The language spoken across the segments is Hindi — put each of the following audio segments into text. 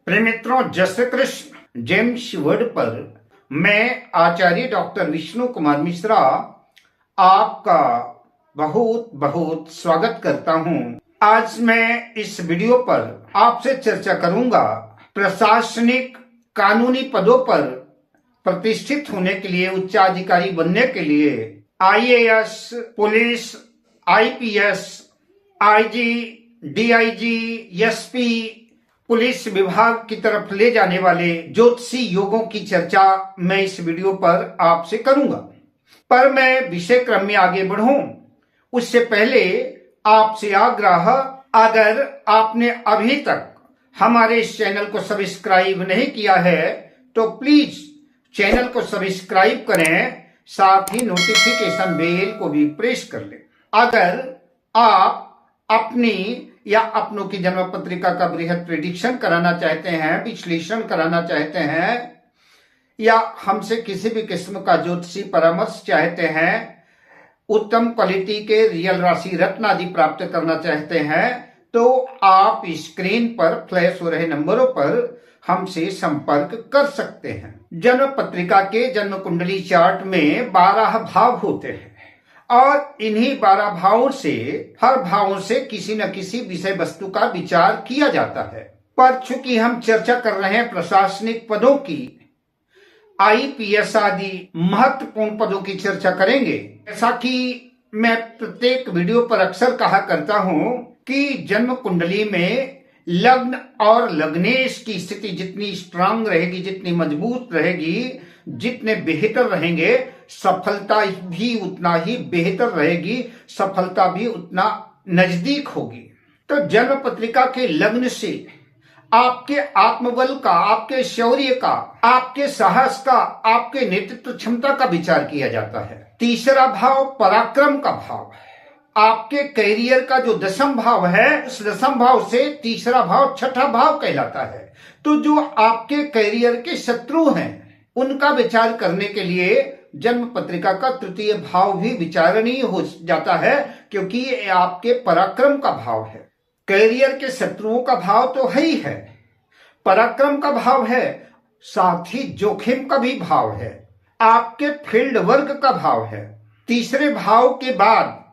प्रिय मित्रों, जय श्री कृष्ण। जेम्स वर्ड पर मैं आचार्य डॉक्टर विष्णु कुमार मिश्रा आपका बहुत बहुत स्वागत करता हूं। आज मैं इस वीडियो पर आपसे चर्चा करूंगा प्रशासनिक कानूनी पदों पर प्रतिष्ठित होने के लिए, उच्चाधिकारी बनने के लिए IAS, police, IPS, IG, DIG, SP, police विभाग की तरफ ले जाने वाले ज्योतिषी योगों की चर्चा मैं इस वीडियो पर आपसे करूंगा। पर मैं विषय क्रम में आगे बढ़ूं उससे पहले आपसे आग्रह, अगर आपने अभी तक हमारे इस चैनल को सब्सक्राइब नहीं किया है तो प्लीज चैनल को सब्सक्राइब करें, साथ ही नोटिफिकेशन बेल को भी प्रेस कर लें। अगर आप अपनी या अपनों की जन्म पत्रिका का बृहद प्रेडिक्शन कराना चाहते हैं, विश्लेषण कराना चाहते हैं, या हमसे किसी भी किस्म का ज्योतिषी परामर्श चाहते हैं, उत्तम क्वालिटी के रियल राशि रत्न आदि प्राप्त करना चाहते हैं, तो आप स्क्रीन पर फ्लैश हो रहे नंबरों पर हमसे संपर्क कर सकते हैं। जन्म पत्रिका के जन्म कुंडली चार्ट में 12 भाव होते हैं और इन्हीं 12 भावों से, हर भावों से किसी न किसी विषय वस्तु का विचार किया जाता है। पर चूंकि हम चर्चा कर रहे हैं प्रशासनिक पदों की, आईपीएस आदि महत्वपूर्ण पदों की चर्चा करेंगे। जैसा कि मैं प्रत्येक वीडियो पर अक्सर कहा करता हूं कि जन्म कुंडली में लग्न और लग्नेश की स्थिति जितनी स्ट्रांग रहेगी, जितनी मजबूत रहेगी, जितने बेहतर रहेंगे, सफलता भी उतना ही बेहतर रहेगी, सफलता भी उतना नजदीक होगी। तो जन्म पत्रिका के लग्न से आपके आत्मबल का, आपके शौर्य का, आपके साहस का, आपके नेतृत्व क्षमता का विचार किया जाता है। तीसरा भाव पराक्रम का भाव है। आपके कैरियर का जो दशम भाव है, उस दशम भाव से तीसरा भाव छठा भाव कहलाता है। तो जो आपके कैरियर के शत्रु हैं उनका विचार करने के लिए जन्म पत्रिका का तृतीय भाव भी विचारणीय हो जाता है, क्योंकि ये आपके पराक्रम का भाव है। कैरियर के शत्रुओं का भाव तो है ही है, पराक्रम का भाव है, साथ ही जोखिम का भी भाव है, आपके फील्ड वर्क का भाव है। तीसरे भाव के बाद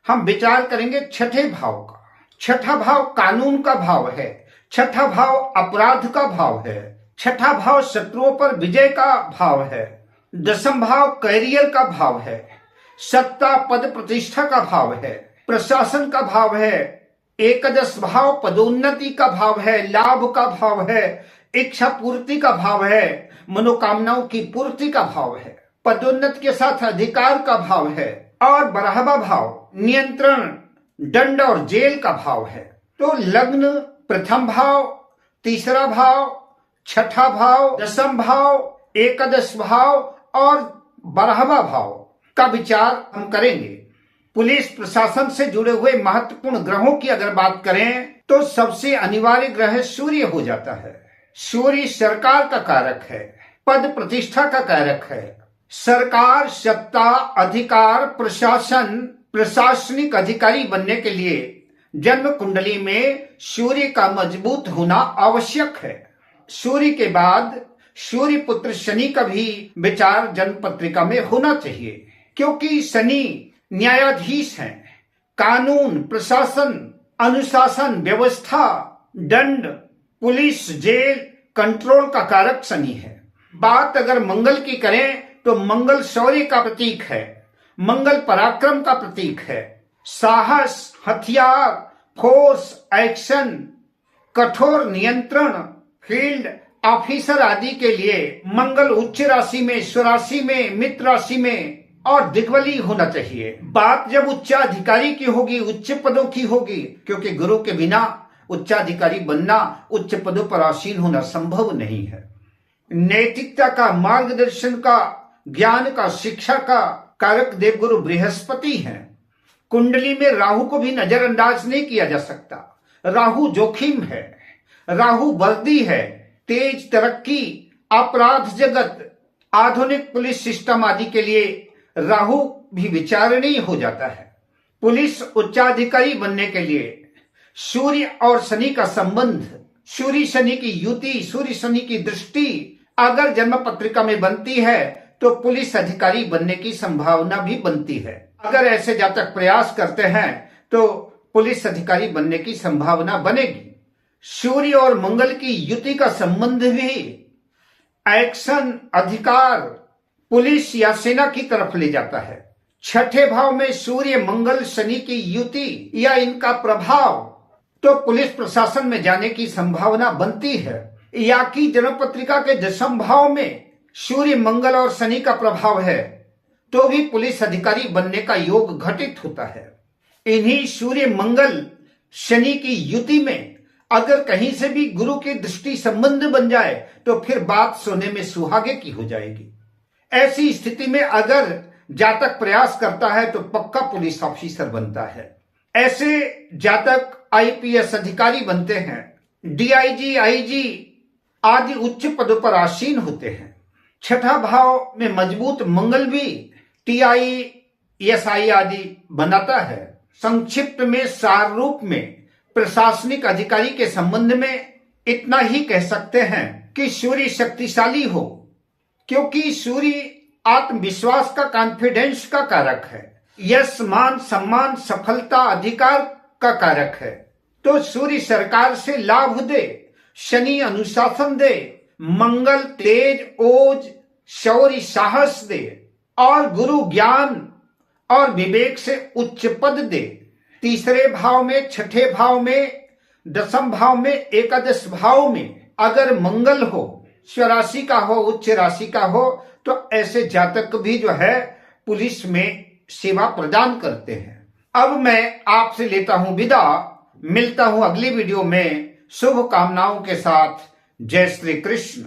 हम विचार करेंगे छठे भाव का। छठा भाव कानून का भाव है, छठा भाव अपराध का भाव है, छठा भाव शत्रुओं पर विजय का भाव है, दशम भाव कैरियर का भाव है, सत्ता पद प्रतिष्ठा का भाव है, प्रशासन का भाव है, एकादश भाव पदोन्नति का भाव है, लाभ का भाव है, इच्छा पूर्ति का भाव है, मनोकामनाओं की पूर्ति का भाव है, पदोन्नति के साथ अधिकार का भाव है, और 12वां भाव नियंत्रण, दंड और जेल का भाव है। तो लग्न, प्रथम भाव, तीसरा भाव, छठा भाव, दशम भाव, एकादश भाव और 12वां भाव का विचार हम करेंगे। पुलिस प्रशासन से जुड़े हुए महत्वपूर्ण ग्रहों की अगर बात करें तो सबसे अनिवार्य ग्रह सूर्य हो जाता है। सूर्य सरकार का कारक है, पद प्रतिष्ठा का कारक है। सरकार, सत्ता, अधिकार, प्रशासन, प्रशासनिक अधिकारी बनने के लिए जन्म कुंडली में सूर्य का मजबूत होना आवश्यक है। सूर्य के बाद सूर्य पुत्र शनि का भी विचार जन्म पत्रिका में होना चाहिए, क्योंकि शनि न्यायाधीश हैं। कानून, प्रशासन, अनुशासन, व्यवस्था, दंड, पुलिस, जेल, कंट्रोल का कारक शनि है। बात अगर मंगल की करें तो मंगल शौर्य का प्रतीक है, मंगल पराक्रम का प्रतीक है। साहस, हथियार, फोर्स, एक्शन, कठोर नियंत्रण, फील्ड ऑफिसर आदि के लिए मंगल उच्च राशि में, स्वराशि में, मित्र राशि में और दिग्बली होना चाहिए। बात जब उच्चाधिकारी की होगी, उच्च पदों की होगी, क्योंकि गुरु के बिना उच्चाधिकारी बनना, उच्च पदों पर आसीन होना संभव नहीं है। नैतिकता का, मार्गदर्शन का, ज्ञान का, शिक्षा का कारक देवगुरु बृहस्पति हैं। कुंडली में राहु को भी नजरअंदाज नहीं किया जा सकता। राहु जोखिम है, राहु वर्दी है, तेज तरक्की, अपराध जगत, आधुनिक पुलिस सिस्टम आदि के लिए राहु भी विचारणीय हो जाता है। पुलिस उच्चाधिकारी बनने के लिए सूर्य और शनि का संबंध सूर्य शनि की युति, सूर्य शनि की दृष्टि अगर जन्म पत्रिका में बनती है तो पुलिस अधिकारी बनने की संभावना भी बनती है। अगर ऐसे जातक प्रयास करते हैं तो पुलिस अधिकारी बनने की संभावना बनेगी। सूर्य और मंगल की युति का संबंध भी एक्शन, अधिकार, पुलिस या सेना की तरफ ले जाता है। छठे भाव में सूर्य, मंगल, शनि की युति या इनका प्रभाव तो पुलिस प्रशासन में जाने की संभावना बनती है। या कि जन्म पत्रिका के दशम भाव में सूर्य, मंगल और शनि का प्रभाव है तो भी पुलिस अधिकारी बनने का योग घटित होता है। इन्हीं सूर्य, मंगल, शनि की युति में अगर कहीं से भी गुरु की दृष्टि संबंध बन जाए तो फिर बात सोने में सुहागे की हो जाएगी। ऐसी स्थिति में अगर जातक प्रयास करता है तो पक्का पुलिस ऑफिसर बनता है। ऐसे जातक आईपीएस अधिकारी बनते हैं, डीआईजी, आईजी आदि उच्च पदों पर आसीन होते हैं। छठा भाव में मजबूत मंगल भी टीआई, एसआई आदि बनाता है। संक्षिप्त में, सार रूप में प्रशासनिक अधिकारी के संबंध में इतना ही कह सकते हैं कि सूर्य शक्तिशाली हो, क्योंकि सूर्य आत्मविश्वास का, कॉन्फिडेंस का कारक है। यश, मान, सम्मान, सफलता, अधिकार का कारक है। तो सूर्य सरकार से लाभ दे, शनि अनुशासन दे, मंगल तेज, ओज, शौर्य, साहस दे और गुरु ज्ञान और विवेक से उच्च पद दे। तीसरे भाव में, छठे भाव में, दसम भाव में, एकादश भाव में अगर मंगल हो, स्वराशि का हो, उच्च राशि का हो तो ऐसे जातक भी जो है पुलिस में सेवा प्रदान करते हैं। अब मैं आपसे लेता हूं विदा, मिलता हूं अगली वीडियो में शुभ कामनाओं के साथ। जय श्री कृष्ण।